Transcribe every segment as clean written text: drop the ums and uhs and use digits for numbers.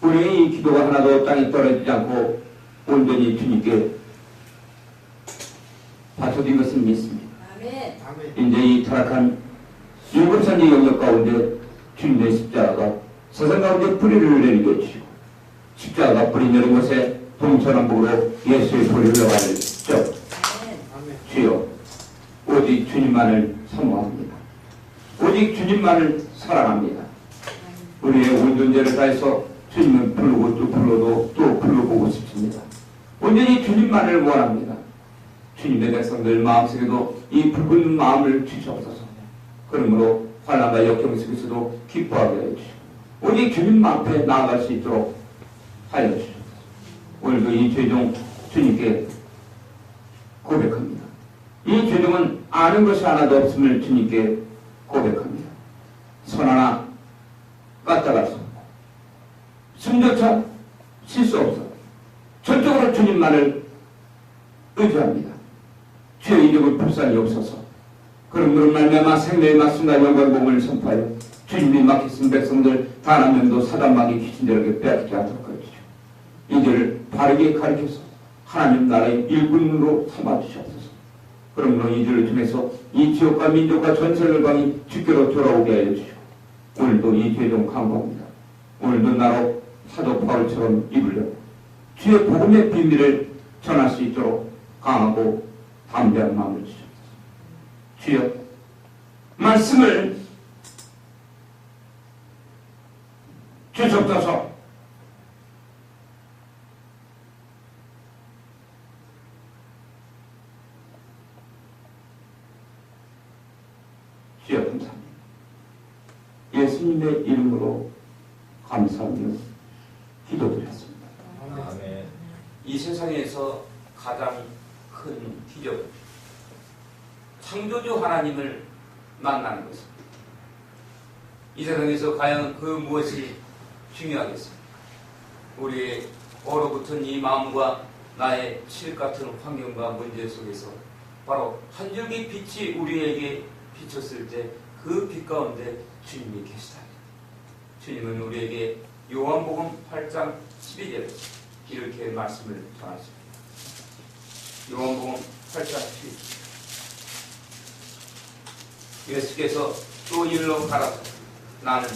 우리의 기도가 하나도 땅에 떨어지지 않고 온전히 주님께 바쳐진 것을 믿습니다. 아멘. 이제 이 타락한 일곱산지 영역 가운데 주님의 십자가가 세상 가운데 뿌리를 내리게 해주시고 십자가가 뿌리 내린 곳에 동서남북으로 예수의 소리를 내가지고 주여 오직 주님만을 사모합니다. 오직 주님만을 사랑합니다. 우리의 온 존재를 다해서 주님은 부르고 또 불러도 또 불러보고 싶습니다. 온전히 주님만을 원합니다. 주님의 백성들 마음속에도 이 붉은 마음을 주시옵소서. 그러므로 환난과 역경 속에서도 기뻐하게 해주시고 오직 주님 앞에 나아갈 수 있도록 하여 주시옵소서. 오늘도 이 죄종 주님께 고백합니다. 이 죄종은 아는 것이 하나도 없음을 주님께 고백합니다. 손 하나 까딱할 수 없고 숨조차 쉴 수 없어 전적으로 주님만을 의지합니다. 주의 이름을 불쌍히 없어서 그런 말미암아 생명의 말씀과 영광공을 선포하여 주님이 맡기신 백성들 단 한 명도 사단마귀 귀신들에게 빼앗기지 않도록 하십시오. 이들을 바르게 가르쳐서 하나님 나라의 일꾼으로 삼아주시옵소서. 그러므로 이들을 통해서 이 지역과 민족과 전 세계방이 주께로 돌아오게 하여 주시고 오늘도 이 죄종 강구합니다. 오늘도 나로 사도 바울처럼 입을 열고 주의 복음의 비밀을 전할 수 있도록 강하고 담대한 마음을 주시옵소서. 주여 말씀을 주시옵소서. 주여 감사합니다. 예수님의 이름으로 감사하며 기도드렸습니다. 아멘. 이 세상에서 가장 큰 기적, 창조주 하나님을 만나는 것입니다. 이 세상에서 과연 그 무엇이 중요하겠습니까? 우리의 얼어붙은 이 마음과 나의 칠 같은 환경과 문제 속에서 바로 한 줄기 빛이 우리에게 비쳤을 때 그 빛 가운데 주님이 계시다. 주님은 우리에게 요한복음 8장 12절 이렇게 말씀을 전하십니다. 요한복음 8장 12절 예수께서 또 일러 가라사대 나는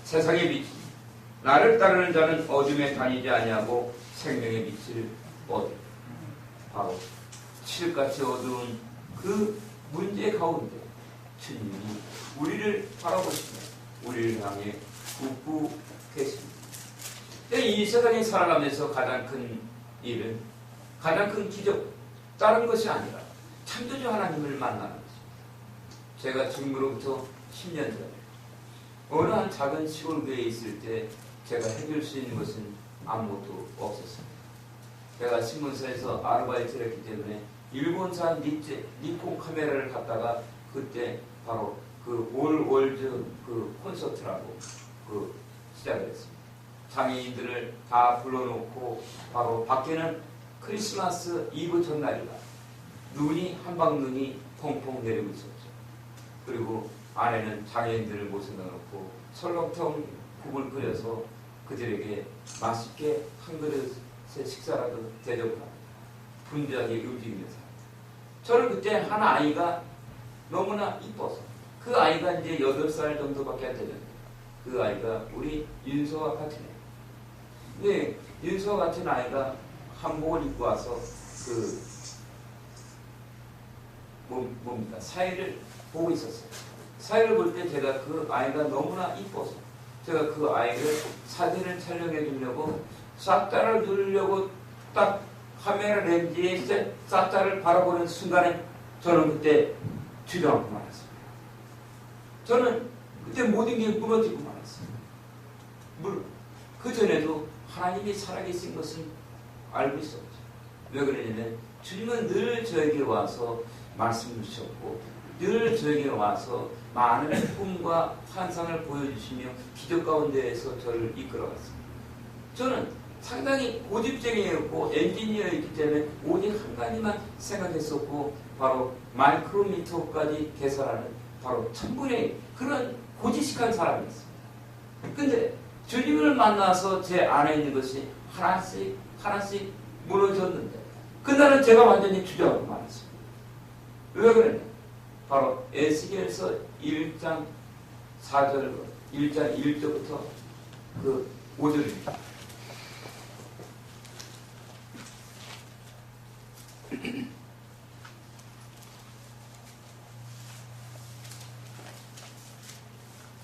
세상의 빛이 나를 따르는 자는 어둠에 다니지 아니하고 생명의 빛을 얻으리라. 바로 칠같이 어두운 그 문제 가운데 주님이 우리를 바라보시며 우리를 향해 웃고 계십니다. 이 세상에 살아가면서 가장 큰 일은 가장 큰 기적 다른 것이 아니라 창조주 하나님을 만나는 것입니다. 제가 지금으로부터 10년 전에 어느 한 작은 시골교회에 있을 때 제가 해줄 수 있는 것은 아무것도 없었습니다. 제가 신문사에서 아르바이트를 했기 때문에 일본산 니콘 카메라를 갖다가 그때 바로 그 올 월드 그 콘서트라고 그 시작을 했습니다. 장애인들을 다 불러놓고 바로 밖에는 크리스마스 이브 전날이라 눈이 한방눈이 펑펑 내리고 있었죠. 그리고 안에는 장애인들을 모셔놓고 설렁탕 국을 끓여서 그들에게 맛있게 한 그릇의 식사라도 대접을 합니다. 분주하게 움직이면서. 저는 그때 한 아이가 너무나 이뻐서 그 아이가 이제 8살 정도밖에 안 되는데 그 아이가 우리 윤서와 같은 애. 근데 윤서와 같은 아이가 한복을 입고 와서 그 뭡니까 사회를 보고 있었어요. 사회를 볼 때 제가 그 아이가 너무나 이뻐서 제가 그 아이를 사진을 촬영해 주려고 싹다를 누르려고 딱 카메라 렌즈에 싹다를 바라보는 순간에 저는 그때 주저앉고 말았습니다. 저는 그때 모든 게 무너지고 말았어요. 물론 그 전에도 하나님이 살아계신 것은 알고 있었죠. 왜 그러냐면 주님은 늘 저에게 와서 말씀을 주셨고 늘 저에게 와서 많은 꿈과 환상을 보여주시며 기적 가운데에서 저를 이끌어갔습니다. 저는 상당히 고집쟁이였고 엔지니어였기 때문에 오직 한 가지만 생각했었고 바로 마이크로미터까지 계산하는 바로 천분의 그런 고지식한 사람이었습니다. 근데 주님을 만나서 제 안에 있는 것이 하나씩 하나씩 무너졌는데 그날은 제가 완전히 주저하고 말았습니다. 왜 그랬냐? 바로 에스겔서 1장 4절, 1장 1절부터 그 5절입니다.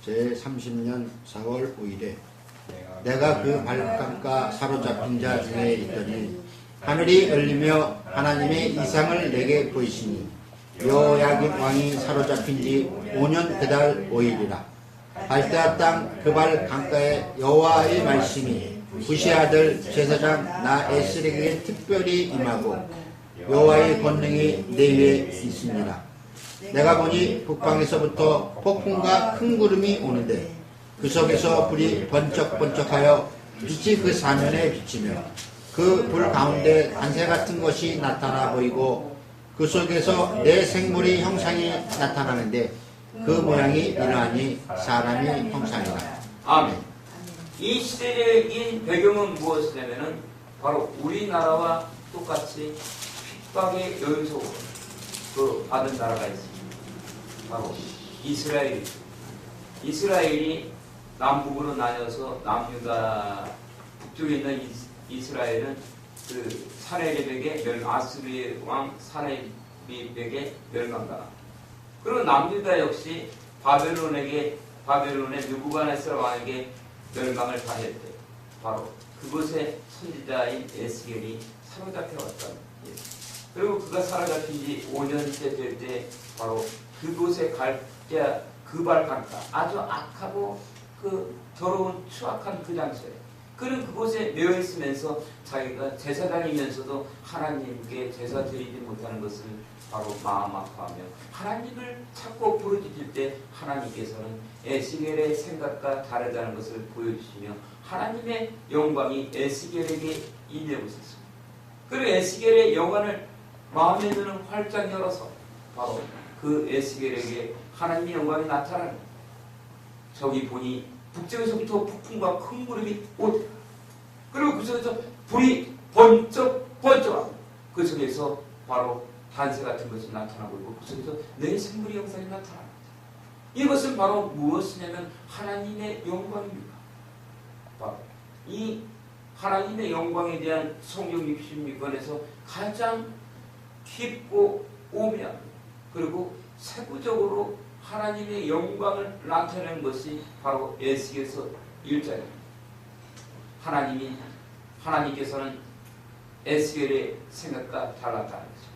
제30년 4월 5일에 내가 그 발강가 사로잡힌 자 중에 있더니 하늘이 열리며 하나님의 이상을 내게 보이시니 여호야김 왕이 사로잡힌 지 5년 그달 5일이라. 발대아 땅 그 발 강가에 여호와의 말씀이 부시 아들 제사장 나 에스겔에게 특별히 임하고 여호와의 권능이 내 위에 있습니다. 내가 보니 북방에서부터 폭풍과 큰 구름이 오는데 그 속에서 불이 번쩍번쩍하여 빛이 그 사면에 비치며 그 불 가운데 단새 같은 것이 나타나 보이고 그 속에서 내 생물의 형상이 나타나는데 그 모양이 이러하니 사람의 형상이다. 아멘. 이 시대적인 배경은 무엇이냐면은 바로 우리나라와 똑같이 핍박의 연속으로 그 받은 나라가 있습니다. 바로 이스라엘입니다. 이스라엘이 남북으로 나뉘어서 남유다 북쪽에 있는 이스라엘은 그 사내립에게 아스르의 왕 사내립에게 멸망당합니다. 그리고 남유다 역시 바벨론의 느부갓네살 왕에게 멸망을 당할 때 바로 그곳에 선지자인 에스겔이 사로잡혀왔다는 얘기. 그리고 그가 사로잡힌 지 5년째 될 때 바로 그곳에 갈 때 그발 강가 아주 악하고 그 더러운 추악한 그 장소에 그는 그곳에 매여 있으면서 자기가 제사장이면서도 하나님께 제사 드리지 못하는 것을 바로 마음 아파하며 하나님을 찾고 부르짖을 때 하나님께서는 에스겔의 생각과 다르다는 것을 보여주시며 하나님의 영광이 에스겔에게 임해오셨습니다. 그리고 에스겔의 영안을 마음에 드는 활짝 열어서 바로 그 에스겔에게 하나님의 영광이 나타나는 저기 보니 북쪽에서부터 폭풍과 큰 구름이 오더라. 그리고 그 속에서 불이 번쩍번쩍하고 그 속에서 바로 단새 같은 것이 나타나고 있고 그 속에서 내 생물의 형상이 나타납니다. 이것은 바로 무엇이냐면 하나님의 영광입니다. 바로 이 하나님의 영광에 대한 성경 66권에서 가장 깊고 오묘한 그리고 세부적으로 하나님의 영광을 나타내는 것이 바로 에스겔서 1장입니다. 하나님께서는 에스겔의 생각과 달랐다는 거죠.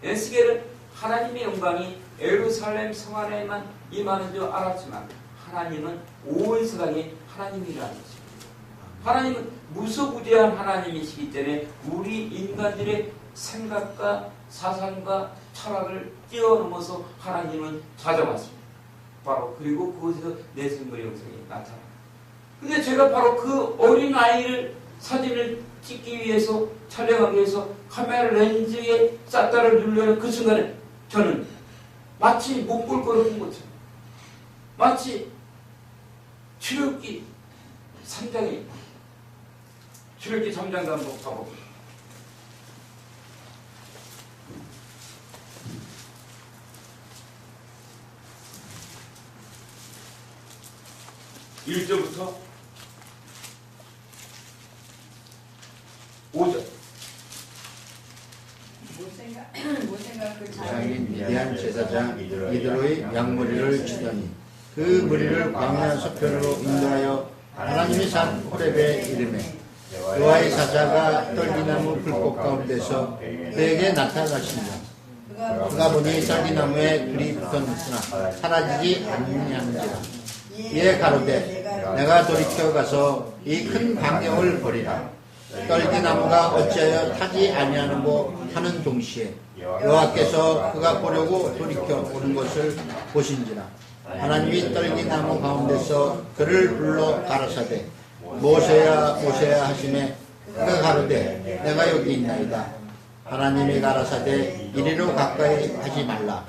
에스겔은 하나님의 영광이 예루살렘 성 안에만 임하는 줄 알았지만 하나님은 온 세상에 하나님이라는 것입니다. 하나님은 무소부재한 하나님이시기 때문에 우리 인간들의 생각과 사상과 철학을 뛰어넘어서 하나님은 찾아왔습니다. 바로 그리고 그곳에서 내 생물의 형상이 나타납니다. 근데 제가 바로 그 어린 아이를 사진을 찍기 위해서 촬영하기 위해서 카메라 렌즈에 싹다를 누르는 그 순간에 저는 마치 못 볼 거를 본 것처럼 마치 출애굽기 3장에 출애굽기 3장도 한번 가봅니다. (1절부터) 5절. 모세가 그 장인 미디안 제사장 이드로의 양머리를 치더니 그 머리를 광야 서편으로 인도하여 하나님이 산 호렙에 이르매 여호와의 사자가 떨기나무 불꽃 가운데서 그에게 나타나시며 그가 보니 떨기나무에 불이 붙었으나 사라지지 않느냐는지라. 이에 가로되 내가 돌이켜 가서 이 큰 광경을 보리라. 떨기나무가 어찌하여 타지 아니하는고 하는 동시에 여호와께서 그가 보려고 돌이켜 오는 것을 보신지라. 하나님이 떨기나무 가운데서 그를 불러 가라사대 모세야 모세야 하시매 그가 가로되 내가 여기 있나이다. 하나님이 가라사대 이리로 가까이 하지 말라.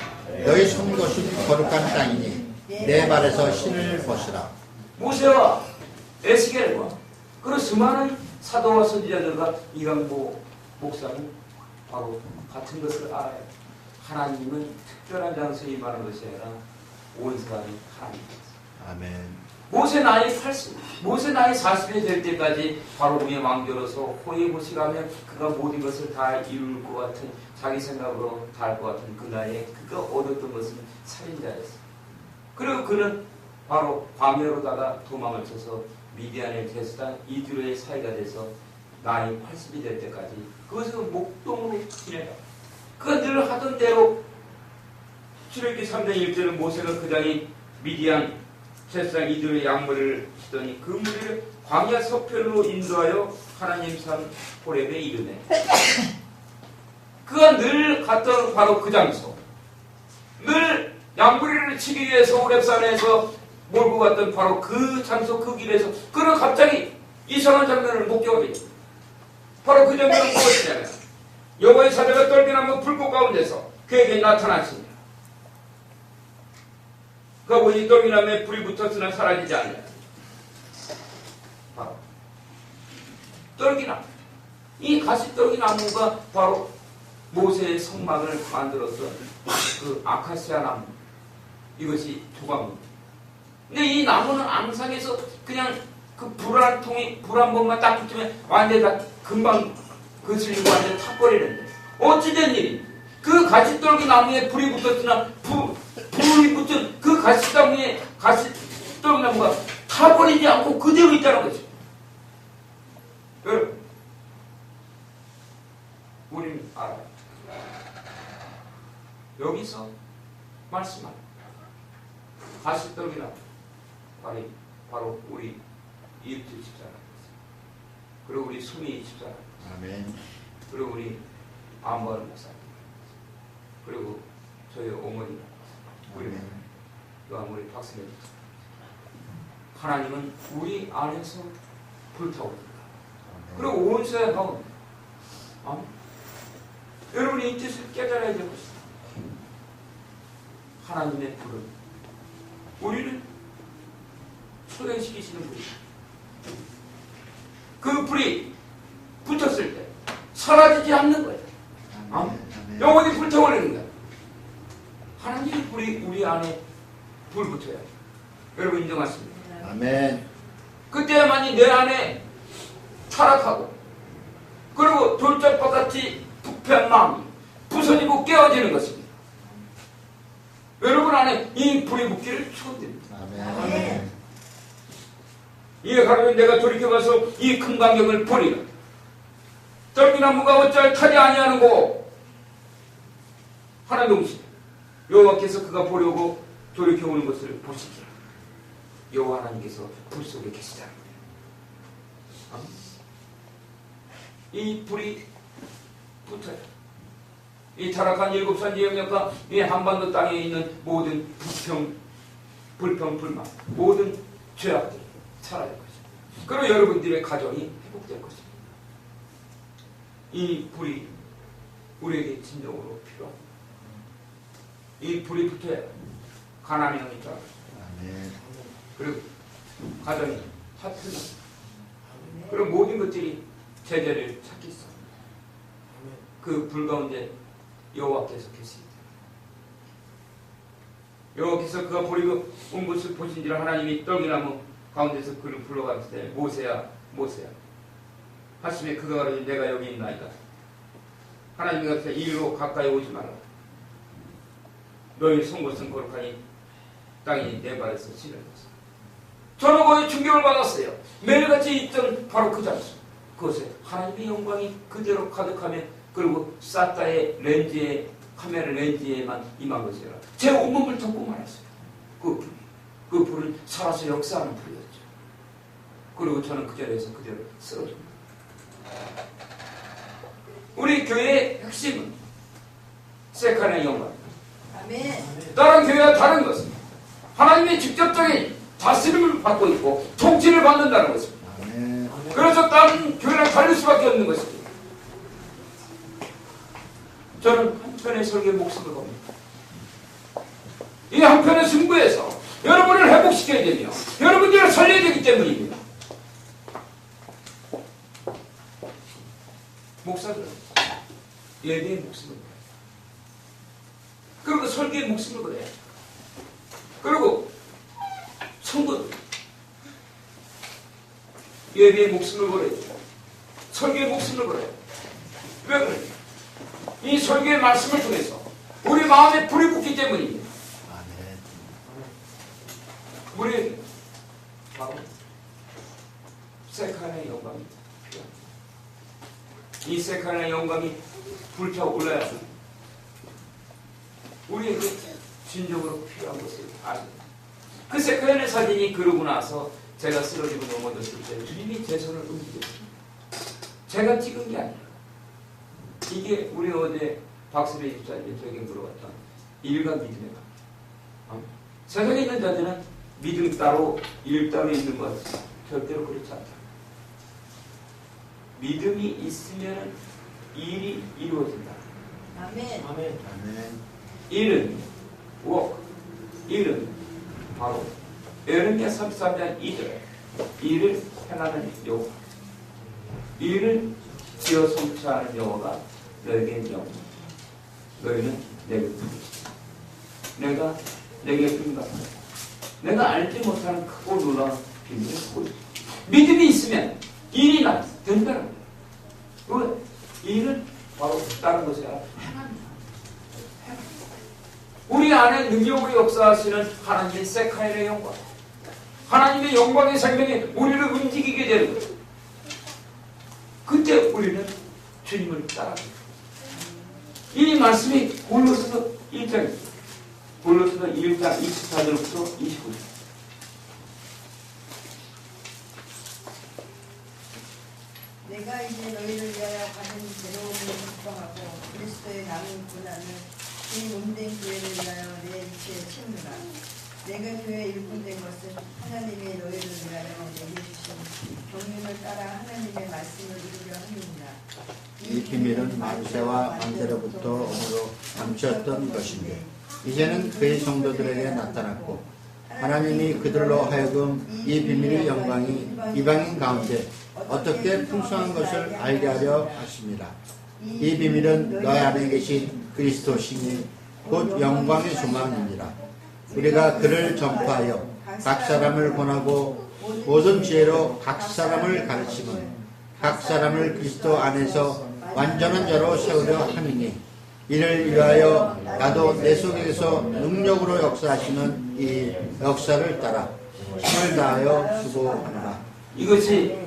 너희 선 곳은 거룩한 땅이니 내 발에서 신을 벗으라. 모세와 에스겔과 그리고 수많은 사도와 선지자들과 이강보 목사는 바로 같은 것을 알아요. 하나님은 특별한 장소에 임하는 것이 아니라 온 사람이 하나님입니다. 아멘. 모세 나이 80, 모세 나이 40이 될 때까지 바로의 왕조로서 호의고시가며 그가 모든 것을 다 이룰 것 같은 자기 생각으로 다 할 것 같은 그 나이에 그가 얻었던 것은 살인자였어요. 그리고 그는 바로 광야로다가 도망을 쳐서 미디안의 제사장 이두로의 사이가 돼서 나이 80이 될 때까지 그것을 목동으로 지내요. 그가 늘 하던 대로 출애굽기 3장 1절은 모세가 그 장이 미디안 제사장 이두로의 양머리를 치더니 그 무리를 광야 서편으로 인도하여 하나님 산 호렙에 이르네. 그가 늘 갔던 바로 그 장소, 늘 양머리를 치기 위해서 호렙산에서 몰고 갔던 바로 그 장소 그 길에서 그는 갑자기 이상한 장면을 목격하게 됩니다. 바로 그 장면은 무엇이냐면 여호와의 사자가 떨기나무 불꽃 가운데서 그에게 나타났습니다. 그가 보니 떨기나무에 불이 붙었으나 사라지지 않냐. 바로 떨기나무. 이 가시떨기나무가 바로 모세의 성막을 만들었던 그 아카시아 나무. 이것이 조각입니다. 근데 이 나무는 앙상에서 그냥 그 불 한 통이 불 한 번만 딱 붙으면 완전히 다 금방 그슬리고 완전히 타버리는데 어찌된 일이 그 가시떨기 나무에 불이 붙었으나 불이 붙은 그 가시떨기 나무가 타버리지 않고 그대로 있다는 거죠. 여러분 우리는 알아요. 여기서 말씀합니다. 가시떨기 나무 바로 우리 이웃집 집사람 그리고 우리 수미 집사람 아멘. 그리고 우리 안보하는 목사님 그리고 저희 어머니 우리 또한 우리 박승현 집사람 하나님은 우리 안에서 불타오릅니다. 그리고 온 세상 가운데 여러분이 이 뜻을 깨달아야 될 것입니다. 하나님의 불은 우리를 초래시키시는 불이다. 그 불이 붙었을 때 사라지지 않는 거예요. 영원히 불타오르는 거예요. 하나님의 불이 우리 안에 불 붙어야 해요. 여러분 인정하십니까? 아멘. 그때야만이 내 안에 타락하고 그리고 돌짝밭같이 부패한 마음이 부서지고 깨어지는 것입니다. 여러분 안에 이 불이 붙기를 축원드립니다. 아멘. 이에 가면 내가 돌이켜봐서 이 큰 광경을 보리라. 떨기나무가 어찌할 타지 아니하는고 하나 동시에 여호와께서 그가 보려고 돌이켜오는 것을 보시기라. 여호와 하나님께서 불 속에 계시다는 거예요. 이 불이 붙어요. 이 타락한 일곱 산지 영역과 이 한반도 땅에 있는 모든 불평, 불만, 모든 죄악들이 사라질 것입니다. 그리고 여러분들의 가정이 회복될 것입니다. 이 불이 우리에게 진정으로 필요합니다. 이 불이 붙어야 가난이 형이 있다. 그리고 가정이 화평이 그리고 모든 것들이 제자리를 찾기 있어. 그 불 가운데 여호와께서 계십니다. 여호와께서 그가 버리고 온 것을 보신지라 하나님이 떨기나무 가운데서 그를 불러갔을 때 모세야 모세야 하심에 그가 가로되 내가 여기 있나이다. 하나님이 가로되 이리로 가까이 오지 마라. 너희 송곳은 거룩하니 땅이 내 발에서 지는 것이다. 저는 거기에 충격을 받았어요. 매일같이 있던 바로 그 장소 그곳에 하나님의 영광이 그대로 가득하며 그리고 사타의 렌즈에 카메라 렌즈에만 임한 것이라 제 온몸을 덮고 말았어요. 그 불은 살아서 역사하는 불이었죠. 그리고 저는 그 자리에서 그대로 쓰러집니다. 우리 교회의 핵심은 세칸의 영광입니다. 다른 교회와 다른 것은 하나님의 직접적인 다스림을 받고 있고 통치를 받는다는 것입니다. 그래서 다른 교회랑 다를 수밖에 없는 것입니다. 저는 한편의 설교에 목숨을 겁니다. 이 한편의 승부에서 여러분을 회복시켜야 되며 여러분들을 살려야 되기 때문입니다. 목사들은 예배의 목숨을 걸어요. 그리고 설교의 목숨을 걸어요. 그리고 성도들 예배의 목숨을 걸어요. 설교의 목숨을 걸어요. 왜 그래요? 이 설교의 말씀을 통해서 우리 마음에 불이 붙기 때문입니다. 아멘. 우리 바로 세카나의 영광이 필요합니다. 이 세카나의 영광이 불타올라야 우리에게 진정으로 필요한 것을 아십니다. 그 세카나의 사진이 그러고 나서 제가 쓰러지고 넘어졌을 때 주님이 제 손을 움직였습니다. 제가 찍은 게 아니라 이게 우리 어제 박수배 집사님이 저에게 물어봤던 일과 믿음의 관. 세상에 있는 자들은 믿음 따로 일 따로 있는 것 절대로 그렇지 않다. 믿음이 있으면 일이 이루어진다. 아멘. 아멘. 일은 work. 일은 바로 에르미야 33장 2절. 일을 행하는 여호와. 일을 지어 성취하는 여호와가 너에게 영광. 너희는 내게 부르시다. 내가 내게 응답하라. 내가 알지 못하는 크고 놀라운 비밀을 보여주다. 믿음이 있으면 일이 된다는 거예요. 일은 바로 다른 것이 아니라 행합니다. 우리 안에 능력으로 역사하시는 하나님의 세카엘의 영광, 하나님의 영광의 생명이 우리를 움직이게 되는 거예요. 그때 우리는 주님을 따라갑니다. 이 말씀이 골로새서 1장입니다. 골로새서 1장 24절부터 29절. 내가 이제 너희를 위하여 받은 괴로움을 걱정하고 그리스도의 남은 고난을 이 몸된 교회를 위하여 내 위치에 채우라. 내가 교회에 일꾼된 것은 하나님이 너희를 위하여 내게 주신 경륜을 따라 하나님의 말씀을 이루려 함이니라. 이 비밀은 만세와 만대로부터 오므로 감추었던 것인데 이제는 그의 성도들에게 나타났고 하나님이 그들로 하여금 이 비밀의 영광이 이방인 가운데 어떻게 풍성한 것을 알게 하려 하십니다. 이 비밀은 너희 안에 계신 그리스도시니 곧 영광의 소망이니라. 우리가 그를 전파하여 각 사람을 권하고 모든 지혜로 각 사람을 가르치면 각 사람을 그리스도 안에서 완전한 자로 세우려 함이니 이를 위하여 나도 내 속에서 능력으로 역사하시는 이 역사를 따라 힘을 다하여 수고하노라. 이것이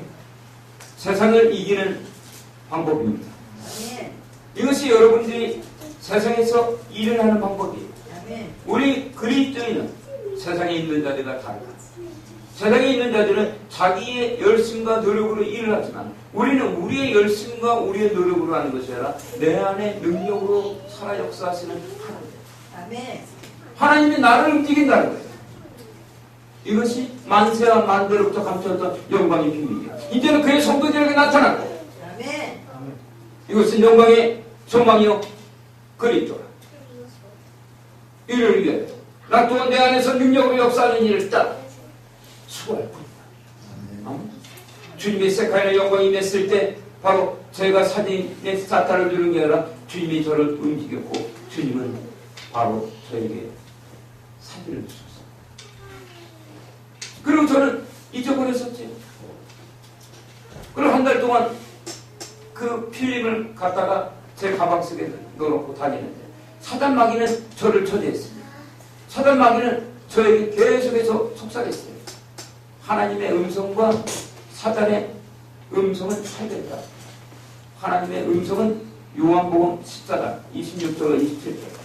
세상을 이기는 방법입니다. 아멘. 이것이 여러분들이 세상에서 일을 하는 방법이에요. 아멘. 우리 그리스도인은 세상에 있는 자들과 다르다. 세상에 있는 자들은 자기의 열심과 노력으로 일을 하지만 우리는 우리의 열심과 우리의 노력으로 하는 것이 아니라 내 안에 능력으로 살아 역사하시는 하나님. 아멘. 하나님이 나를 움직인다는 거예요. 이것이 만세와 만대로부터 감추었던 영광의 비밀이에요. 이제는 그의 성도들에게 나타났고 아멘. 이것은 영광의 소망이요 그리스도라. 이를 위해 나 또한 내 안에서 능력으로 역사하는 일을 따라 수고할 뿐이다. 주님의 세카의 영광이 임했을 때 바로 제가 사진의 사탄을 누른 게 아니라 주님이 저를 움직였고 주님은 바로 저에게 사진을 주셨어요. 그리고 저는 잊어버렸었지. 그리고 한 달 동안 그 필름을 갖다가 제 가방 속에 넣어놓고 다니는데 사단 마귀는 저를 처지했습니다. 사단 마귀는 저에게 계속해서 속삭였어요. 하나님의 음성과 사단의 음성은 차이된다. 하나님의 음성은 요한복음 14장 26절과 27절.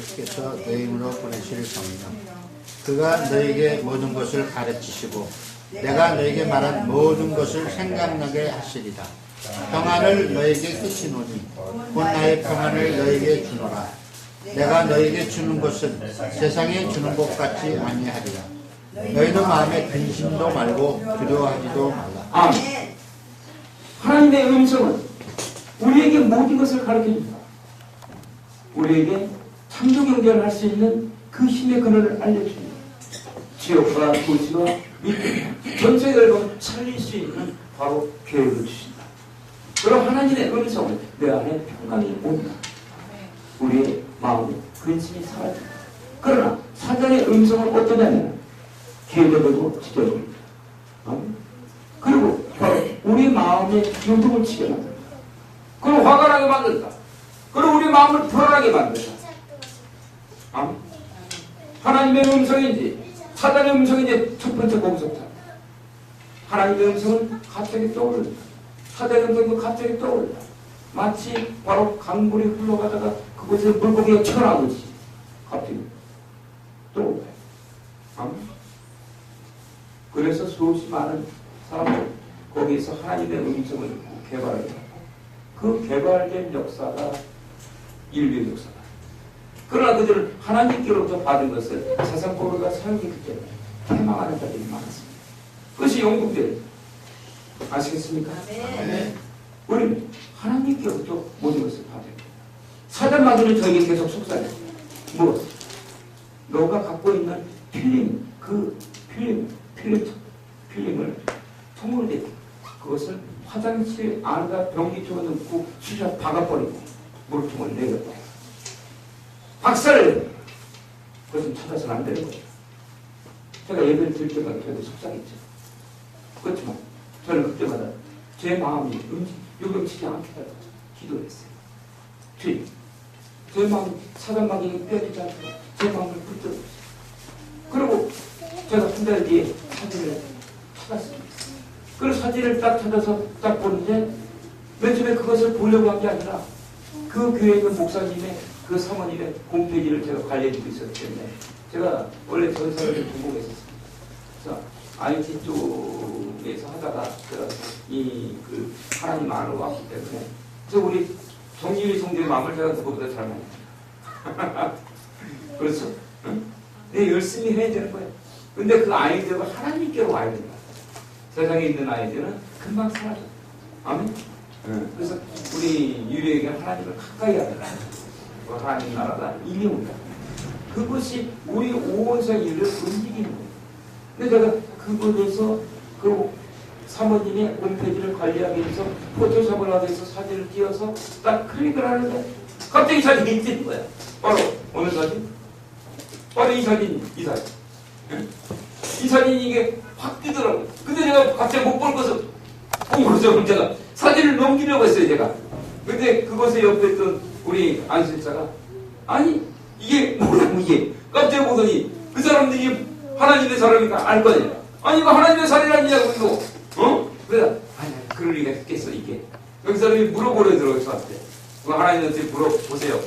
주께서 내 힘으로 보내실 성령 그가 너에게 모든 것을 가르치시고 내가 너에게 말한 모든 것을 생각나게 하시리다. 평안을 너에게 끝이노니 곧 나의 평안을 너에게 주노라. 내가 너에게 주는 것은 세상에 주는 것 같지 아니하리라. 너희도 마음에 근심도 말고 두려워하지도 말라. 아멘. 하나님의 음성은 우리에게 모든 것을 가르쳐줍니다. 우리에게 창조 경제를 할 수 있는 그 힘의 근원을 알려줍니다. 지역과 도시와 전 세계를 살릴 수 있는 바로 계획을 주신다. 그럼 하나님의 음성은 내 안에 평강이 온다. 우리의 마음에 근심이 사라진다. 그러나 사단의 음성은 어떠냐면 기회되고 지켜줍니다. 그리고 바로 우리 마음에 요동을 치게 만든다. 그럼 화가 나게 만든다. 그리고 우리 마음을 불안하게 만든다. 하나님의 음성인지 사단의 음성인지 첫 번째 거기서부터. 하나님의 음성은 갑자기 떠오른다. 사단의 음성도 갑자기 떠오른다. 마치 바로 강물이 흘러가다가 그곳에 물고기가 쳐나오듯이 갑자기 떠오른다. 그래서 수없이 많은 사람들 거기에서 하나님의 음성을 개발하게 하고 그 개발된 역사가 인류의 역사다. 그러나 그들은 하나님께로부터 받은 것을 세상법으로 사용했기 때문에 퇴망하는 자들이 많았습니다. 그것이 영국들 아시겠습니까? 아멘. 우리는 하나님께로부터 모든 것을 받아야 됩니다. 사단마귀는 저에게 계속 속삭였습니다. 무엇? 너가 갖고 있는 필름, 그 필름을 통으로 대고 그것을 화장실 안에다 변기 쪽에 넣고 수저 박아버리고 물통을 내렸다. 박살을 내요. 그것은 찾아서는 안 되는 거죠. 제가 예배를 드릴 때마다 저도 속상했죠. 그렇지만 저는 그때마다 제 마음이 요동치지 않게 하고 기도를 했어요. 주님, 제 마음 사단마귀에게 빼앗기지 않고 제 마음을 붙들어주세요. 그리고 제가 한 달 뒤에 사진을 찾았습니다. 그 사진을 딱 찾아서 딱 보는데 맨 처음에 그것을 보려고 한 게 아니라 그 교회에 있는 목사님의 그 사모님의 홈페이지를 제가 관리해주고 있었기 때문에 제가 원래 전사를 전공했었습니다. 그래서 IT 쪽에서 하다가 제가 그 하나님 안으로 왔기 때문에 그래서 우리 정유리 성도의 마음을 제가 누구보다 잘 만납니다. 그렇죠? 응? 네, 열심히 해야 되는 거예요. 근데 그 아이디어가 하나님께로 와야 된다. 세상에 있는 아이디어는 금방 사라져. 아멘? 그래서 우리 유리에게 하나님을 가까이 하라. 하나님 나라가 이리 온다. 그것이 우리 온 세계를 움직이는 거예요. 근데 제가 그곳에서 그 사모님의 홈페이지를 관리하기 위해서 포토샵을 하기 위해서 사진을 띄워서 딱 클릭을 하는데 갑자기 사진이 뜨는 거야. 바로 어느 사진? 바로 이 사진. 이 사진이 이게 확 뜨더라고요. 근데 제가 갑자기 못 볼 것을 그래서 제가 사진을 넘기려고 했어요, 제가. 근데 그곳에 옆에 있던 우리 안실자가 아니 이게 뭐라고 이게 깜짝 보더니 그 사람들이 하나님의 사람이니까 알 거 아니야. 아니 이거 하나님의 사람이냐고 이거 그래서 아니 그럴 리가 있겠어 이게. 그 사람이 물어보려 들어요 저한테. 하나님한테 물어보세요.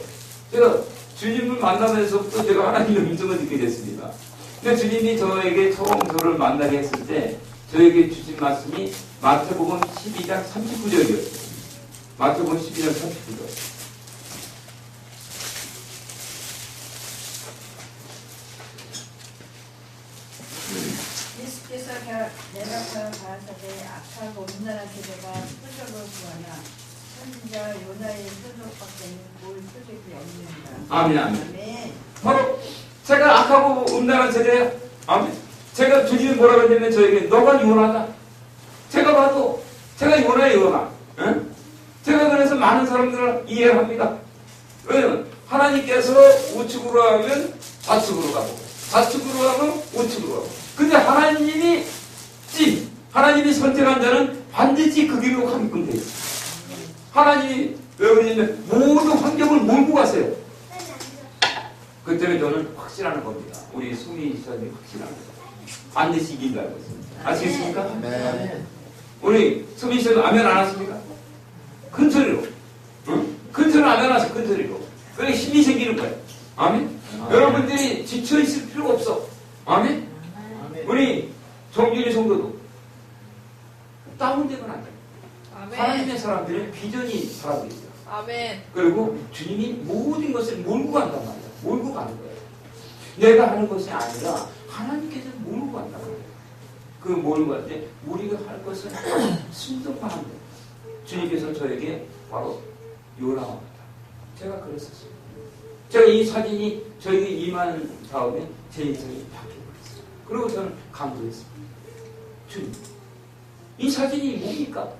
제가 주님을 만나면서부터 제가 하나님의 음성을 듣게 됐습니다. 근데 주님이 저에게 처음 저를 만나게 했을 때 저에게 주신 말씀이 마태복음 12장 39절이었어요. 마태복음 12장 39절. 예수께서 내려가여 가라사대 악하고 음란한 세대가 표적을 구하나 선지자 요나의 표적밖에는 볼 표적이 없느니라. 아멘, 아멘. 아멘. 바로 제가 악하고 음란한 세대야. 아멘. 제가 주님이 뭐라고 했냐면 저에게 너가 요나다. 제가 봐도 제가 요나의 요나. 응? 제가 그래서 많은 사람들을 이해를 합니다. 왜냐면 하나님께서 우측으로 하면 좌측으로 가고 좌측으로 하면 우측으로 가고 근데 하나님이 선택한 자는 반드시 그 길로 가게끔 돼 있어요. 하나님이 왜 그러냐면 모든 환경을 몰고 가세요. 그 때문에 저는 확신하는 겁니다. 우리 수미 시사님이 확신하는 겁니다. 반드시 이긴다고 했습니다. 아시겠습니까? 네. 우리 수미 시사님 아멘 안 하십니까? 큰 소리로. 응? 큰 소리로 아멘 하세요. 큰 소리로. 그래 힘이 생기는 거예요. 아멘? 여러분들이 지쳐있을 필요가 없어. 아멘? 우리 정준이 성도도 다운되면 안 돼요. 하나님의 사람들은 비전이 살아고 있어요. 아멘. 그리고 주님이 모든 것을 몰고 간단 말이야. 몰고 가는 거예요. 내가 하는 것이 아니라 하나님께서 몰고 간단 말이에요. 그 몰고 갈 때 우리가 할 것은 순종만 하면 돼요. 주님께서 저에게 바로 요나와 같다. 제가 그랬었어요. 제가 이 사진이 저에게 임한 다음에 제 인생이 바뀌어버렸어요. 그리고 저는 감동했습니다. 주님, 이 사진이 뭡니까?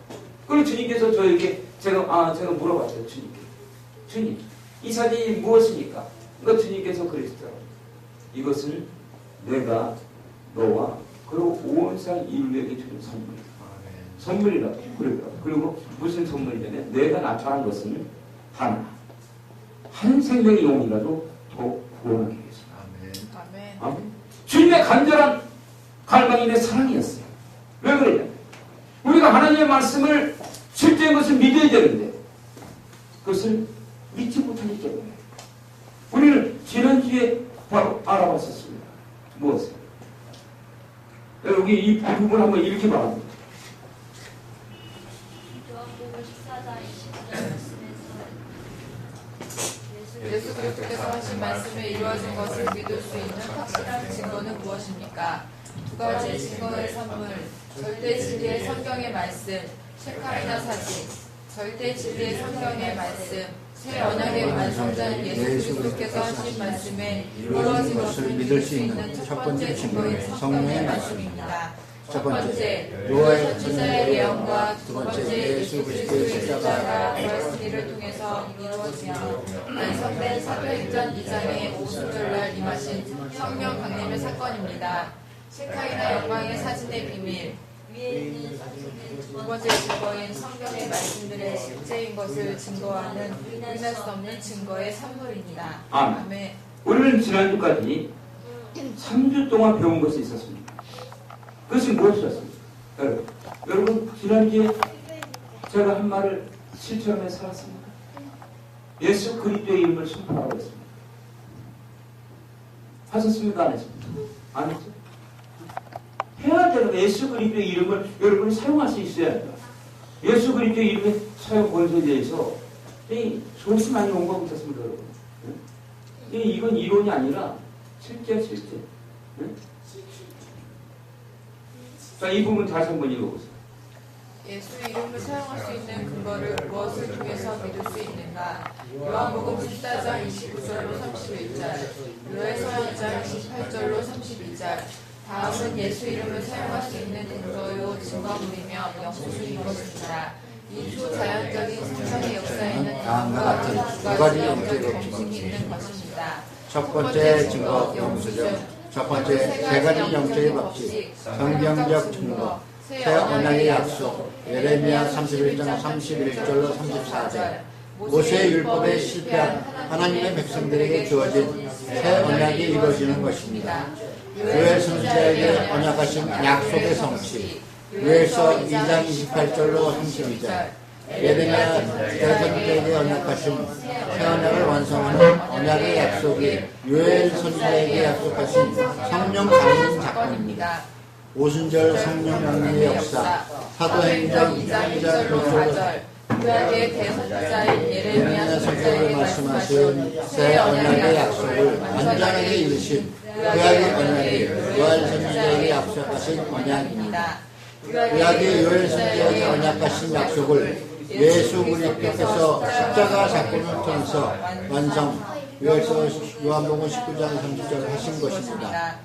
그리고 주님께서 저에게 제가 물어봤어요. 주님께. 주님, 이 사진이 무엇입니까? 그러니까 주님께서 그러시더라고요. 이것은 내가 너와 그리고 온 세상 인류에게 주는 선물이다. 선물이라고 그러더라고요. 그리고 무슨 선물이냐면 내가 나타난 것은 단 한 생명의 영혼이라도 더 구원하기 위해서다. 아멘. 주님의 간절한 갈망이 내 사랑이었어요. 왜 그러냐? 우리가 하나님의 말씀을 실제인 것을 믿어야 되는데 그것을 믿지 못하기 때문에 우리는 지난주에 바로 알아봤었습니다. 무엇을? 여기 이 부분 한번 읽기 바랍니다. 요한복음 14장 20절 예수 그리스도께서 하신 말씀에 이루어진 것을 믿을 수 있는 확실한 증거는 무엇입니까? 두 가지 증거의 선물, 절대 진리의 성경의 말씀, 셰카리나 사진. 절대 진리의 성경의 말씀, 새 언약의 완성자는 예수 그리스도께서 하신 말씀에 이루어진 것을 믿을 수 있는 첫 번째 증거인 성경의 말씀입니다. 첫 번째, 요엘 선지자의 예언과 두 번째, 예수 그리스도의 십자가가 부활승리를 통해서 이루어지며 완성된 사도행전 2장의 오순절날 임하신 성령 강림의 사건입니다. 셰카이나 영광의 사진의 비밀, 위에 있는 두 번째 증거인 성경의 말씀들의 실제인 것을 증거하는 부인할 수 없는 증거의 산물입니다. 아멘. 우리는 지난주까지 3주 동안 배운 것이 있었습니다. 그것이 무엇이었습니까? 여러분 지난주에 제가 한 말을 실천하며 살았습니다. 예수 그리스도의 이름을 선포하고 있습니다. 하셨습니까? 안 했습니까? 안 했죠? 해야 되는 예수 그리스도의 이름을 여러분이 사용할 수 있어야 합니다. 예수 그리스도의 이름의 사용 권세에 대해서 소식 많이 온 거 같습니다, 여러분. 이건 이론이 아니라 실제. 자, 이 부분 다시 한번 읽어보세요. 예수 이름을 사용할 수 있는 근거를 무엇을 통해서 믿을 수 있는가? 요한복음 14장 29절로 31절, 요엘서 2장 28절로 32절. 다음은 예수 이름을 사용할 수 있는 근거요 증거물이며 영수인 것입니다. 이 초자연적인 성경의 역사에는 다음과 같은 두 가지 영적 정신이 있는 것입니다. 첫 번째 증거 영수적, 첫 번째 세 가지 영적의 법칙, 성경적 증거, 새 언약의 약속, 예레미야 31장 31절로 34절, 모세의 율법에 실패한 하나님의 백성들에게 주어진 새 언약이 이루어지는 것입니다. 요엘 선지자에게 언약하신 약속의 성취, 요엘서 2장 28절로 32절, 예레미야 대선자에게 언약하신 새 언약을 완성하는 언약의 약속이 요엘 선지자에게 약속하신 성령 강림 사건입니다. 오순절 성령 강림의 역사, 사도행전 2장 1절, 구약의 대선지자인 예레미야 선지자에게 말씀하신 새 언약의 약속을 완전하게 이루신 구약의 언약이 요엘 선지자에게 약속하신 언약입니다. 구약의 요엘 선지자에게 언약하신 약속을 예수 그리스도께서 십자가 사건을 통해서 완성, 요한복음 19장 30절 하신 것입니다.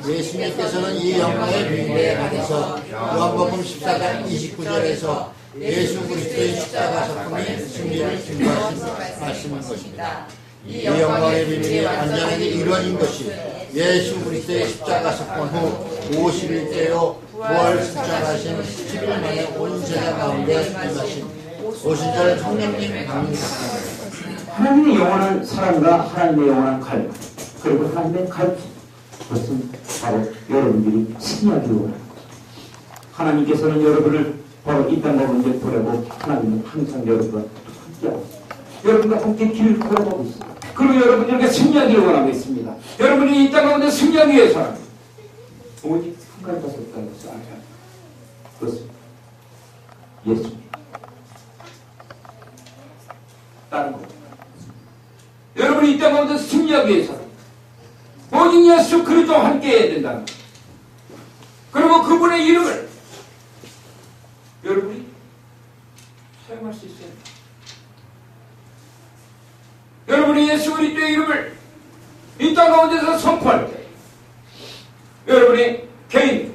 예수님께서는 이 영광의 비밀에 관해서 요한복음 14장 29절에서 예수 그리스도의 십자가 사건의 승리를 증거하신 말씀인 것입니다. 이 영광의 비밀이 완전하게 이루어진 것이 예수 그리스도의 십자가 사건 후 50일째로 부활 승천하신 10일 만에 온 세상 가운데 임하신 오순절 성령님 강림 사건입니다. 하나님의 영원한 사랑과 하나님의 영원한 갈망, 그리고 하나님의 가르침, 그것은 바로 여러분들이 승리하기 원하는 거죠. 하나님께서는 여러분을 바로 이 땅 가운데 보내고 하나님은 항상 여러분과 함께하고 있습니다. 여러분과 함께 길을 걸어가고 있습니다. 그리고 여러분들에게 승리하기를 원하고 있습니다. 여러분이 이 땅 가운데 승리하기 위해서는 오직 한 가지가 없다는 것을 알아야 합니다. 그것은 예수입니다. 다른 것. 여러분이 이 땅 가운데 승리하기 위해서는 오직 예수 그리스도와 함께 해야 된다는 것. 그리고 그분의 이름을 여러분이 사용할 수 있어야 합니다. 예수 그리스도의 이름을 이 땅 가운데서 선포할 때 여러분의 개인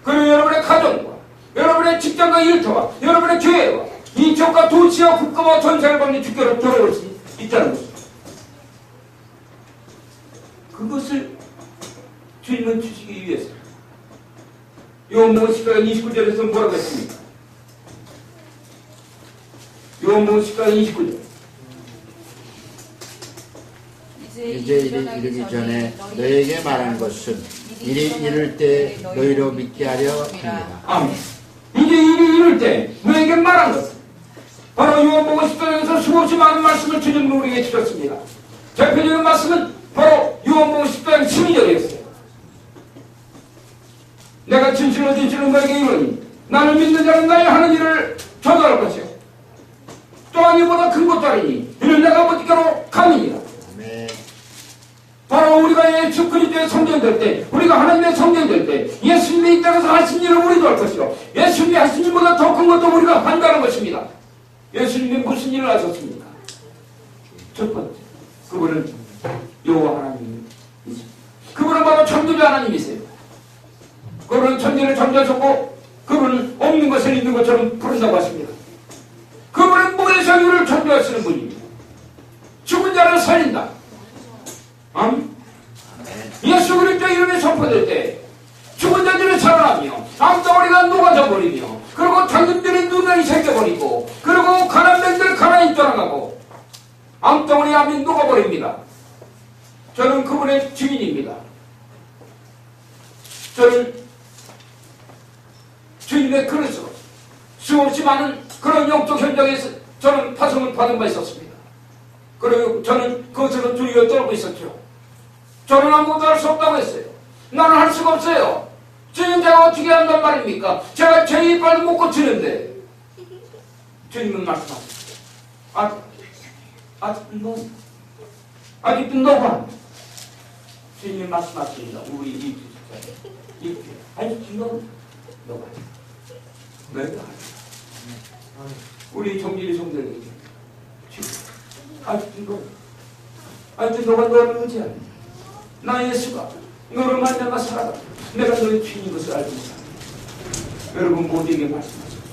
그리고 여러분의 가정과 여러분의 직장과 일터와 여러분의 교회와 이 지역과 도시와 국가와 전세를 받는 주께로 돌아올 수 있다는 것입니다. 그것을 주님은 주시기 위해서 요한복음 10장 29절에서 뭐라고 했습니까? 요한복음 10장 29절 이제 이르기 전에 너에게 말한 것은 일이 이를 때 너희로 믿게 하려 합니다. 아멘. 이제 일이 이룰 때 너에게 말한 것은 바로 요한복음 10장에서 수없이 많은 말씀을 주님은 우리에게 주셨습니다. 대표적인 말씀은 바로 요한복음 10장 12절이었어요. 내가 진실로 너에게 이르노니 나를 믿는 자는 나의 하는 일을 저도할 것이요 또한 이보다 큰 것도 아니니 이는 내가 아버지께로 가느니라. 바로 우리가 예수 그리스도의 성전될 때 우리가 하나님의 성전될 때 예수님이 이 땅에서 하신 일을 우리도 할 것이요 예수님이 하신 일보다 더 큰 것도 우리가 한다는 것입니다. 예수님이 무슨 일을 하셨습니까? 첫 번째 그분은 여호와 하나님이십니다. 그분은 바로 창조주 하나님이세요. 그분은 천지를 창조하셨고 그분은 없는 것을 있는 것처럼 부른다고 하십니다. 그분은 모래에서 유를 창조하시는 분입니다. 죽은 자를 살린다. 예수 그리스도 이름이 선포될 때 죽은 자들이 살아나며 암덩어리가 녹아져 버리며 그리고 장님들이 눈이 새겨버리고 그리고 가난뱅들 가난히 떠나가고 암덩어리 암이 녹아버립니다. 저는 그분의 주인입니다. 저는 주님의 그릇으로 수없이 많은 그런 영적 현장에서 저는 파송을 받은 바 있었습니다. 그리고 저는 그것으로 두려워 떨고 있었죠. 저는 아무것도 할 수 없다고 했어요. 나는 할 수가 없어요. 주님 제가 어떻게 한단 말입니까? 제가 제 이빨도 못 고치는데 주님은 말씀하셨어요. 아직도 너가 주님이 말씀하십니다. 우리 이 아직도 너가 내가 우리 정진이 성들에게 아직도 너가 너를 의지하는 나 예수가 너를 만나가 살아가 내가 너의 주인인 것을 알고 있다. 여러분 모두에게 말씀하십니다.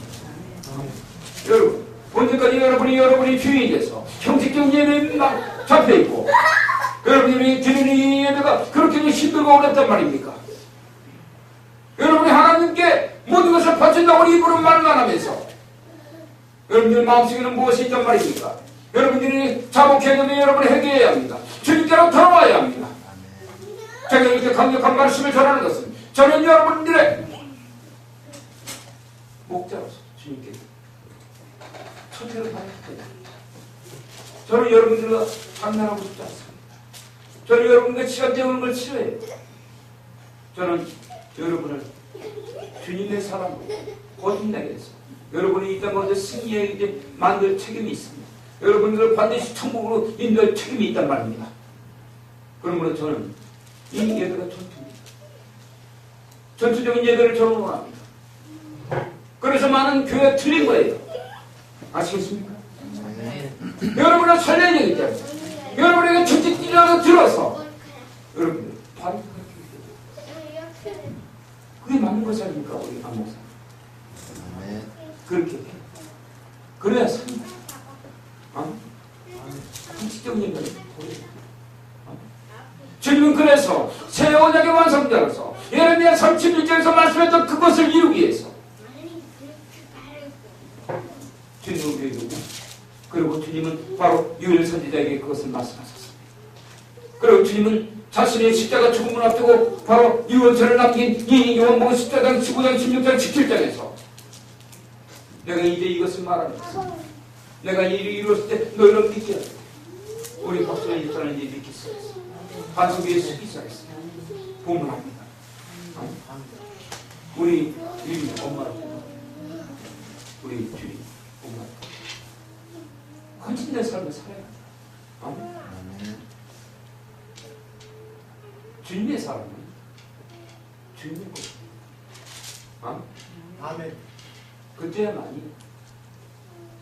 여러분 언제까지 여러분이 주인이 돼서 형식적인 예배에 막 잡혀있고 여러분이 드리는 이 예배가 그렇게 힘들고 어렵단 말입니까? 여러분이 하나님께 모든 것을 바친다고 입으로 말만 하면서 여러분들 마음속에는 무엇이 있단 말입니까? 여러분들이 자복해야 되면 여러분이 회개해야 합니다. 주님께로 돌아와야 합니다. 제가 이렇게 강력한 말씀을 전하는 것은 저는 여러분들의 목자로서 주님께 초대를 받을 때다. 저는 여러분들과 장난하고 싶지 않습니다. 저는 여러분과 시간 때우는 걸 싫어해요. 저는 여러분을 주님의 사람으로 거듭나게 해서 여러분이 이 땅 가운데 승리하게 만들 책임이 있습니다. 여러분들을 반드시 천국으로 인도할 책임이 있단 말입니다. 그러므로 저는 이 예배가 전투입니다. 전투적인 예배를 저는 원합니다. 그래서 많은 교회가 틀린 거예요. 아시겠습니까? 여러분을 살려야 되기 때문에 여러분에게 채찍질이라도 들어서 여러분들 바로 그게 맞는 것이 아닙니까? 우리 안 목사 그렇게 그래야 삽니다. 형식적인 예배는 주님은 그래서 새 언약의 완성자로서 예레미야 31장에서 말씀했던 그것을 이루기 위해서 주님은 우리에게 오고 그리고 주님은 바로 요엘 선지자에게 그것을 말씀하셨습니다. 그리고 주님은 자신의 십자가 죽음을 앞두고 바로 유언서를 남긴 이 요한복음 14장 15장 16장 17장에서 내가 이제 이것을 말합니다. 내가 이 일을 이루었을 때 너희는 믿게 하라. 우리 박수가 일자는 이제 믿기 시작했어. 반석 위에 서기 시작했어. 보문합니다. 우리 주님 엄마한테 우리 주님 엄마한테 헌신된 삶을 살아야 한다. 주님의 사람은 주님의 것. 아멘. 그때야만이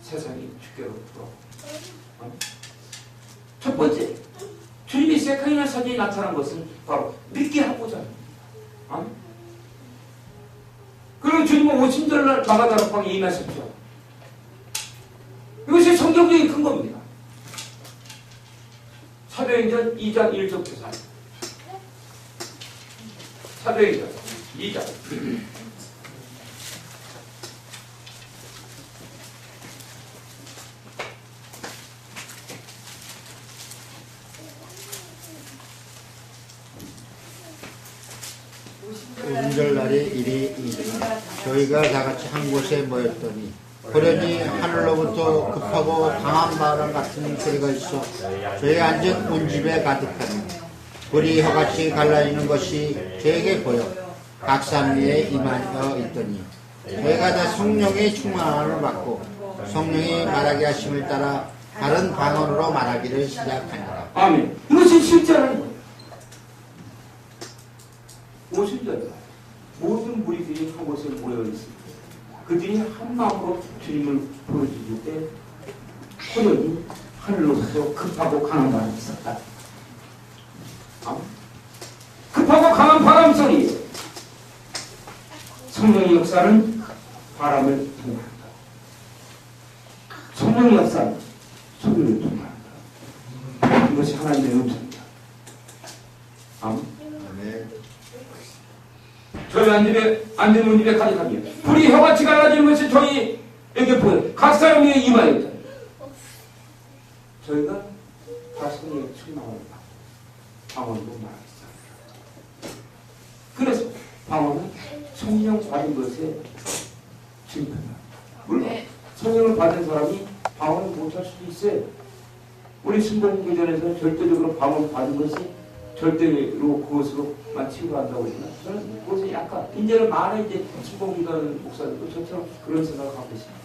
세상이 주께로 돌아옵니다. 첫 번째 세카이나 사진이 나타난 것은 바로 믿게 하고자 합니다. 아멘. 그리고 주님은 오신절날 마가다락방에 임하셨죠. 이것이 성경적인 근거입니다. 사도행전 2장 1절부터 4절. 사도행전 2장. 오순절날에 일이 저희가 다 같이 한 곳에 모였더니 호련히 하늘로부터 급하고 강한 바람 같은 소리가 있어 저희 앉은 온 집에 가득하니 불이 혀같이 갈라지는 것이 저에게 보여 각 산위에 임하여 있더니 저희가 다 성령의 충만함을 받고 성령이 말하게 하심을 따라 다른 방언으로 말하기를 시작하니라. 아멘. 이것이 실제라는 거예요. 오순절 모든 무리들이 한 곳에 모여 있습니다. 그들이 한 마음으로 주님을 보여주실 때 호련히 하늘로부터 급하고 강한 바람이 있었다. 급하고 강한 바람 소리. 성령의 역사는 바람을 통한다. 성령의 역사는 소리를 통한다. 이것이 하나님의 음성이다. 아멘. 저희 앉은 집에 가득하며 불이 혀같이 갈라지는 것이 저희에게 보여 각 사람에게 임하였다. 저희가 가슴에 충만을 받고 방언도 말하겠습니다. 그래서 방언은 성령 받은 것에 증거다. 물론 성령을 받은 사람이 방언을 못할 수도 있어요. 우리 순복음교전에서 절대적으로 방언을 받은 것이 절대로 그것으로만 치유한다고 했지만 저는 그것이 약간 이제는 많은 이제 순복음교전 목사들도 저처럼 그런 생각을 갖고 있습니다.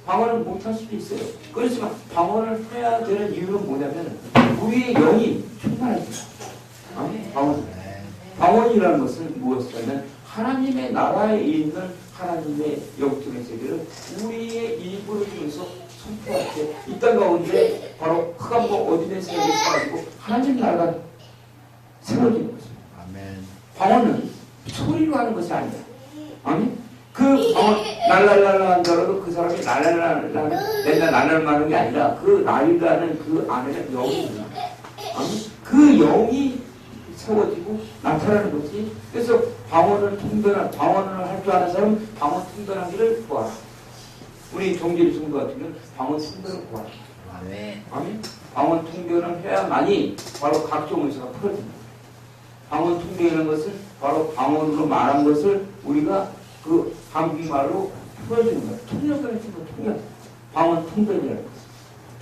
방언을 못할 수도 있어요. 그렇지만 방언을 해야 되는 이유는 뭐냐면 우리의 영이 충만해져요. 방언이라는 것은 무엇이냐면 하나님의 나라에 있는 하나님의 영적인 세계를 우리의 입으로 통해서 선포할 때 이 땅 가운데 바로 흑암과 어둠의 세계를 사라지고 하나님 나라가 세워지는 것입니다. 아멘. 방언은 소리로 하는 것이 아니다. 아니? 그 방언 날랄랄라 한다라도 그 사람이 날랄랄라 맨날 날랄랄라 하는 게 아니라 그 날이라는 그 안에는 영이 있다. 아니? 그 영이 세워지고 나타나는 것이 그래서 방언을 할 줄 아는 사람은 방언 통변하기를 구하라. 우리 종교리 성도 같으면 방언 통변을 구하라. 아멘. 방언 통변을 해야만이 바로 각종 의사가 풀어집니다. 방언 통변이라는 것은 바로 방언으로 말한 것을 우리가 그 한국말로 풀어주는 거예요. 통역을 해주는 통역. 방언 통변이라는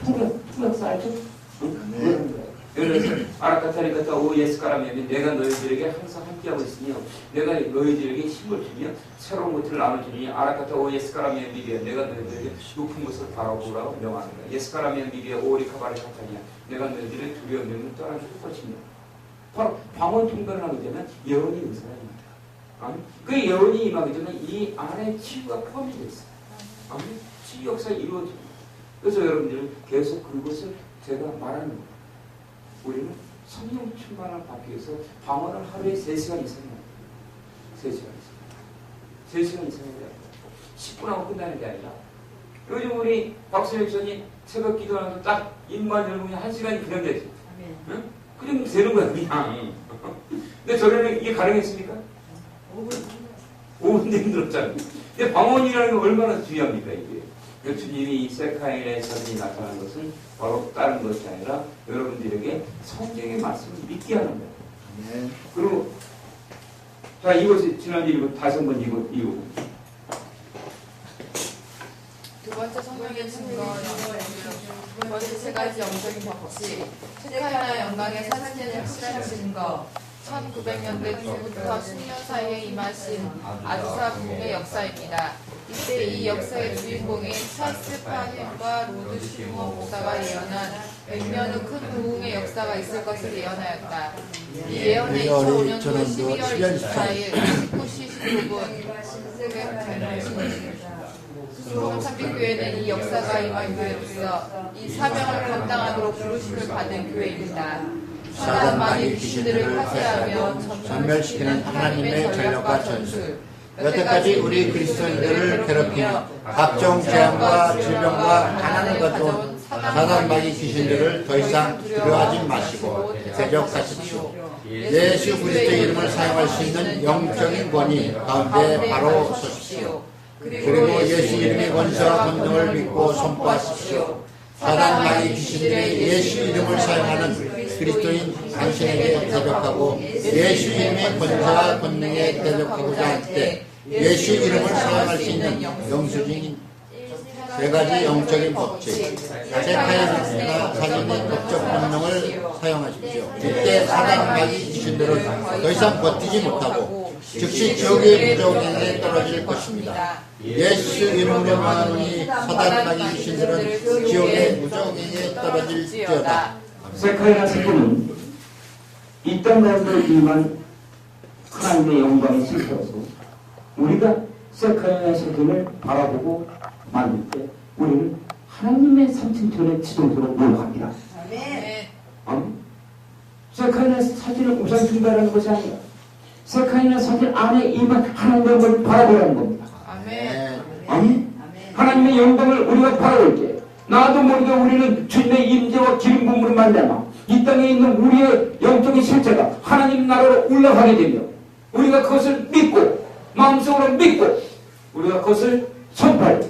것은 통역사 알죠? 그런 거예요. 예를 들어서 아라카타리카타 오 예스카라면 내가 너희들에게 항상 함께하고 있으며 내가 너희들에게 힘을 주며 새로운 것들을 나눠주니 아라카타 오 예스카라면 미비야 내가 너희들에게 높은 것을 바라보라고 명하는 거야. 예스카라면 미비야 오리카바리카타니야 내가 너희들의 두려운 명을 떠나줄 것이며 바로 방언 통변을 하게 되면 예언이 의사입니다. 그 예언이 임하게 되면 이 안에 치유가 포함이 되어 있어요. 치유 역사가 이루어집니다. 그래서 여러분들은 계속 그것을 제가 말하는 거예요. 우리는 성령 충만을 받기 위해서 방언을 하루에 3시간 이상 해야 돼요. 3시간 이상. 3시간 이상 해야 돼요. 10분 하고 끝나는 게 아니라 요즘 우리 박수영 전이 새벽 기도하면서 딱 입만 열면 1시간이 그냥 되지. 응? 그냥 되는 거야 그냥. 근데 저는 이게 가능했습니까? 5분도 힘들었잖아요. 근데 방언이라는 게 얼마나 중요합니까 이게. 주님이 이 세카인의 사진이 나타난 것은 바로 다른 것이 아니라 여러분들에게 성경의 말씀을 믿게 하는 거예요. 네. 그리고 자 이것이 지난주 읽고 다시 한번 읽고 두 번째 성경의 증거는 두 번째 세 가지 영적인 법칙 세카이나 영광의 사진의 확실한 증거 1900년대 초부터 10년 사이에 임하신 아주사 부흥의 역사입니다. 이때 이 역사의 주인공인 찰스 파힐과 로드 슈머 목사가 예언한 100년 후 큰 부흥의 역사가 있을 것을 예언하였다. 이 예언은 2005년도 12월 24일 19시 19분 수봉 참빛교회는 이 역사가 임한 교회로서 이 사명을 감당하도록 부르심을 받은 교회입니다. 사단 마귀 귀신들을 파괴하며 전멸시키는 하나님의 전략과 전술, 여태까지 우리 그리스도인들을 괴롭히며 각종 재앙과 질병과 가난을 가져온 사단 마귀 귀신들을 더 이상 두려워하지 마시고 대적하십시오. 예수 그리스도의 이름을 사용할 수 있는 영적인 권위 가운데 바로 서십시오. 그리고 예수 이름의 권세와 권능을 믿고 선포하십시오. 사단 마귀 귀신들의 예수 이름을 사용하는 그리스도인 당신에게 대적하고 예수 이름의 권세와 권능에 대적하고자 할 때 예수 이름을 사용할 수 있는 영수증인 세 가지 영적인 법칙, 세카이나 사진의 법적 권능을 사용하십시오. 이때 사단 마귀 귀신들은 더 이상 버티지 못하고 즉시 지옥의 무저갱에 떨어질 것입니다. 예수 이름으로 말하노니 사단 마귀 귀신들은 지옥의 무저갱에 떨어질지어다. 세카이나 사진은 이 땅 가운데 임한 하나님의 영광이 슬퍼서 우리가 세카이나 사진을 바라보고 만들 때 우리는 하나님의 삼층천의 지동소로 몰락합니다. 세카이나 사진을 우상 숭배하는 것이 아니라 세카이나 사진 안에 임한 하나님의 영광을 바라보라는 겁니다. 아멘. 하나님의 영광을 우리가 바라볼 때 나도 모르게 우리는 주님의 임재와 기름 부음으로 만나마 이 땅에 있는 우리의 영적인 실체가 하나님 나라로 올라가게 되며 우리가 그것을 믿고 마음속으로 믿고 우리가 그것을 선포할 때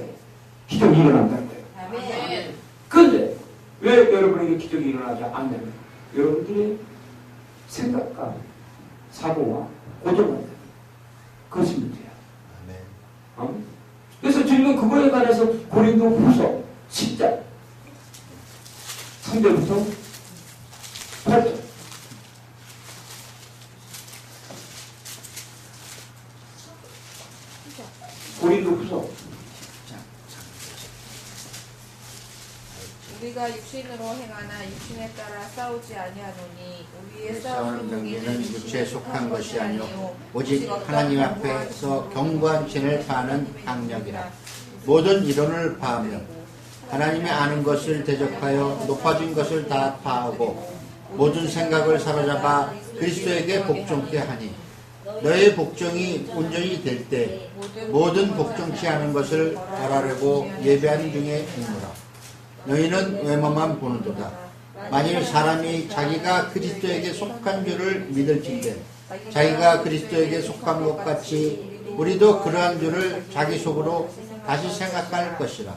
기적이 일어난다는 거예요. 그런데 왜 여러분에게 기적이 일어나지 않냐면 여러분들의 생각과 사고와 고정관념 그것이 문제야. 그래서 주님은 그거에 관해서 고린도 후서 10장 3절부터 8절 고린도 후서 우리가 육신으로 행하나 육신에 따라 싸우지 아니하노니 우리의 싸우는 싸우는 경기는 육체에 속한 것이 아니요 오직 하나님 앞에서 견고한 진을 파는 강력이라. 모든 이론을 파하며 하나님의 아는 것을 대적하여 높아진 것을 다 파하고 모든 생각을 사로잡아 그리스도에게 복종케 하니 너의 복종이 온전히 될 때 모든 복종치 않은 것을 벌하려고 예배하는 중에 있노라. 너희는 외모만 보는도다. 만일 사람이 자기가 그리스도에게 속한 줄을 믿을진대 자기가 그리스도에게 속한 것 같이 우리도 그러한 줄을 자기 속으로 다시 생각할 것이라.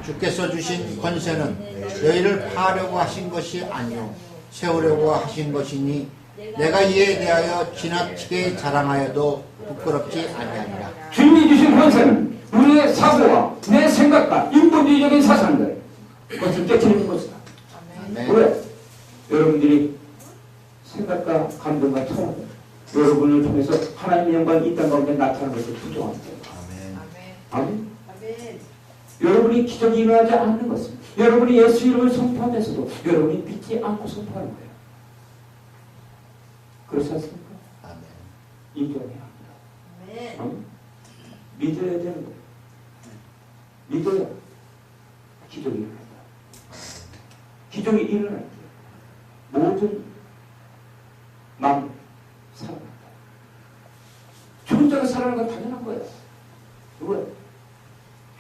주께서 주신 권세는 너희를 파하려고 하신 것이 아니요 세우려고 하신 것이니 내가 이에 대하여 지나치게 자랑하여도 부끄럽지 아니하니라. 주님이 주신 권세는 우리의 사고와 내 생각과 인본주의적인 사상들 그것을 깨트리는 것이다. 왜? 여러분들이 생각과 감동과 철학 여러분을 통해서 하나님의 영광이 이 땅 가운데 나타나는 것을 부정합니다. 아멘. 여러분이 기적이 일어나지 않는 것은 여러분이 예수 이름을 선포하면서도 여러분이 믿지 않고 선포하는 거예요. 그렇지 않습니까? 인정해야 합니다. 믿어야 되는 거예요. 믿어야 기적이 일어난다. 기적이 일어날 때 모든 마음 살아난다. 죽은 자가 살아나는 건 당연한 거예요. 왜?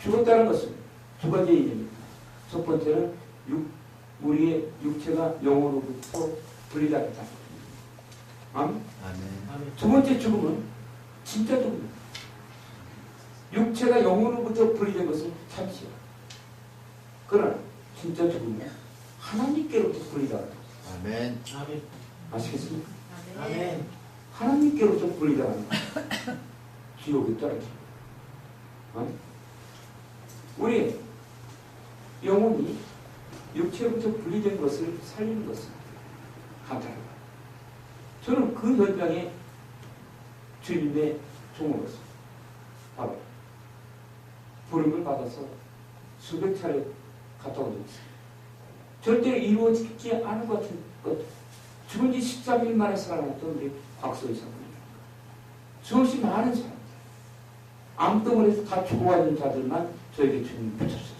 죽었다는 것은 두 가지 의미입니다. 첫 번째는 우리의 육체가 영으로부터 분리되었다. 아멘. 두 번째 죽음은 진짜 죽음입니다. 육체가 영으로부터 분리된 것은 잠시야. 그러나 진짜 죽음은 하나님께로부터 분리되었다. 아멘. 아시겠습니까? 아멘. 하나님께로부터 분리되는 지옥에 떨어져. 우리 영혼이 육체로부터 분리된 것을 살리는 것은 감사합니다. 저는 그 현장에 주님의 종으로서 바로 부름을 받아서 수백 차례 갔다 온 적이 있습니다. 절대로 이루어지지 않은 것 같은 것. 죽은 지 13일 만에 살아났던 우리 곽소희 사모님. 수없이 많은 사람들. 암덩어리에서 다 죽어가는 자들만 저에게 주님이 붙였었어요.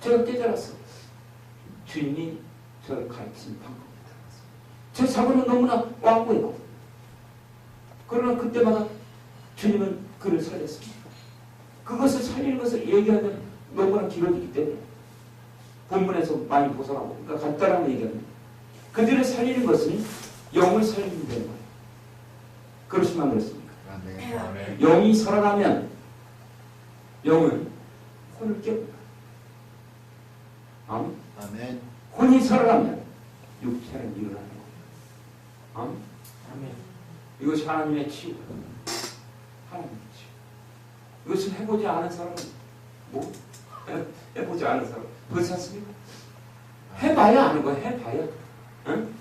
제가 깨달았어요. 주님이 저를 가르친 방법이다. 제 사고는 너무나 완고했고, 그러나 그때마다 주님은 그를 살렸습니다. 그것을 살리는 것을 얘기하면 너무나 길어지기 때문에 본문에서 많이 벗어나고, 그러니까 간단하게 얘기합니다. 그들을 살리는 것은 영을 살리는 되는 거예요. 그러시면 그렇습니까? 아멘. 영이 살아나면 영은 혼을 깨웁니다. 아멘. 아멘. 혼이 살아나면 육체는 일어나는 거예요. 아멘. 아멘. 이것이 하나님의 치유예요. 하나님의 치유. 이것을 해보지 않은 사람은 뭐? 해보지 않은 사람 그렇지 않습니까? 해봐야 아는 거야. 해봐야. 응?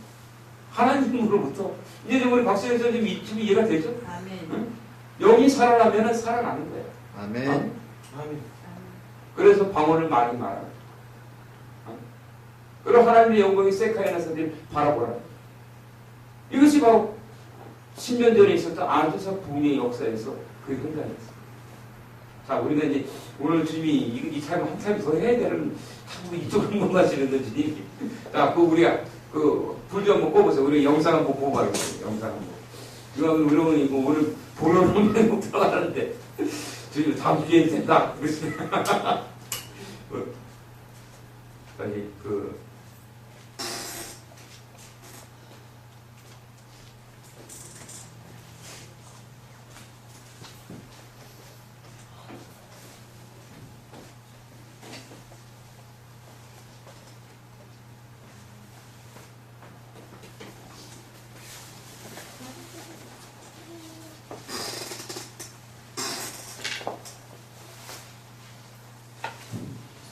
하나님으로부터 이제 우리 박수영 선생님 지금 이해가 되죠? 아멘. 응? 영이 살아나면 살아나는 거예요. 아멘. 아멘. 그래서 방언을 많이 말하는 거예요. 그리고 하나님의 영광이 세카야나 선생님 바라보라. 이것이 바로 10년 전에 있었던 안주사 부흥의 역사에서 그 현장이었어요. 자, 우리가 이제 오늘 주님이 이 삶을 한 삶 더 해야 되는 자꾸 이쪽으로 못 가시는데 주님이. 자, 그 우리가 그 불 좀 한번 꺼보세요. 우리 영상 한번 보고 가요. 영상 한번. 이건 우리 이거 오늘 본론은 못 들어가는데 주님 다음 주에 된다. 그러시니까. 아니 그.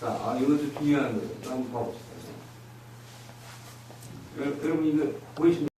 자, 이것도 중요한 거예요. 한번 봐봅시다. 여러분, 이거 보이십니까?